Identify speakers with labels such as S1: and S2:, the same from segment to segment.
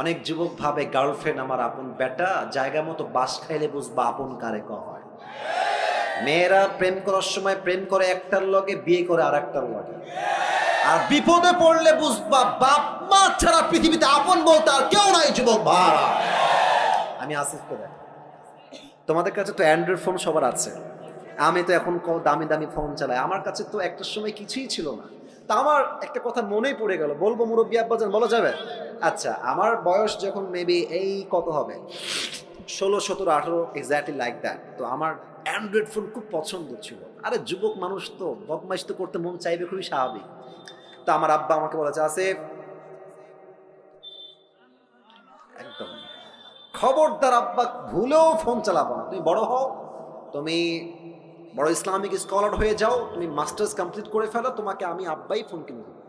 S1: অনেক যুবক ভাবে গার্লফ্রেন্ড আমার আপন বেটা, জায়গা মতো বাস খাইলে বুঝবা আপন কারে হয়। মেয়েরা প্রেম করার সময় প্রেম করে একটার লগে, বিয়ে করে আর একটার লগে। আর বিপদে পড়লে বুঝবা বাপ মা ছাড়া পৃথিবীতে আপন বলতে আর কেউ নাই যুবক ভাই। আমি আসিফকে দেখ, তোমাদের কাছে তো অ্যান্ড্রয়েড ফোন সবার আছে, আমি তো এখন দামি দামি ফোন চালাই। আমার কাছে তো একটা সময় কিছুই ছিল না। তা আমার একটা কথা মনেই পড়ে গেল, বলবো মুরব্বী আব্বাজান, বলা যাবে? আচ্ছা, আমার বয়স যখন মেবি এই কত হবে, 16, 17, 18, এক্স্যাক্টলি লাইক দ্যাট। তো আমার অ্যান্ড্রয়েড ফোন খুব পছন্দ ছিল। আরে যুবক মানুষ তো বদমাইশ তো করতে মন চাইবে, খুবই স্বাভাবিক। তো আমার আব্বা আমাকে বলেছে, আসিফ একদম খবরদার আব্বা ভুলেও ফোন চালাবো না, তুমি বড় হও, তুমি বড় ইসলামিক স্কলার হয়ে যাও, তুমি মাস্টার্স কমপ্লিট করে ফেলো, তোমাকে আমি আব্বাই ফোন কিনে দেবো।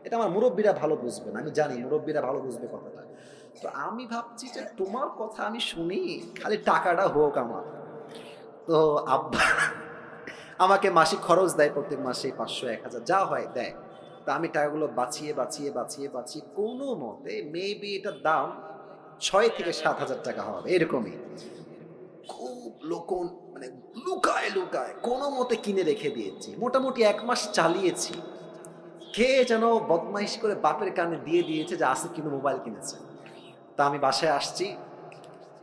S1: এটা আমার মুরব্বীরা ভালো বুঝবেন, আমি জানি মুরব্বীরা ভালো বুঝবে কথাটা। তো আমি ভাবছি যে তোমার কথা আমি শুনি, খালি টাকাটা হোক আমার। তো আব্বা আমাকে মাসিক খরচ দেয়, প্রত্যেক মাসে 500, 1000 যা হয় দেয়। তা আমি টাকাগুলো বাঁচিয়ে বাঁচিয়ে বাঁচিয়ে বাঁচিয়ে কোনো মতে মেবি এটার দাম 6 থেকে 7 হাজার টাকা হবে এরকমই। খুব লোকন মানে লুকায় লুকায় কোনো মতে কিনে রেখে দিয়েছি, মোটামুটি 1 মাস চালিয়েছি। কে যেন বদমাইশ করে বাপের কানে দিয়ে দিয়েছে যে আসিফ কিন্তু মোবাইল কিনেছে। তা আমি বাসায় আসছি,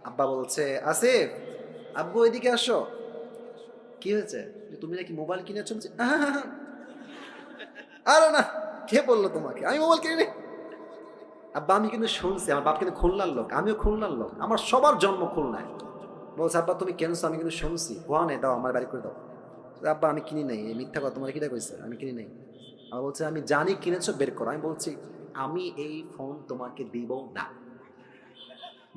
S1: আব্বা বলছে, আসিফ আব্বু এদিকে আসো। কি হয়েছে? তুমি নাকি মোবাইল কিনেছো? বলছি, আরে না, কে বললো তোমাকে আমি মোবাইল কিনি? আব্বা আমি কিন্তু শুনছি, আমার বাপ কিন্তু খুলনার লোক, আমিও খুলনার লোক, আমার সবার জন্ম খুলনায়। বলছে, আব্বা তুমি কেনছো? আমি কিন্তু শুনছি। কোয়ানে দাও, আমার বাড়ি করে দাও। আব্বা আমি কিনি নাই, এই মিথ্যা কথা, তোমার কিটা কইছে আমি কিনি নাই। আবার বলছে, আমি জানি কিনেছো, বের করো। আমি বলছি, আমি এই ফোন তোমাকে দিব না।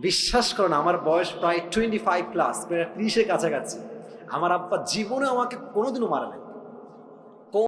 S1: বিশ্বাস করো না, আমার বয়স প্রায় 25+, প্রায় 30-এর কাছাকাছি। আমার আব্বা জীবনে আমাকে কোনোদিনও মারে নাই।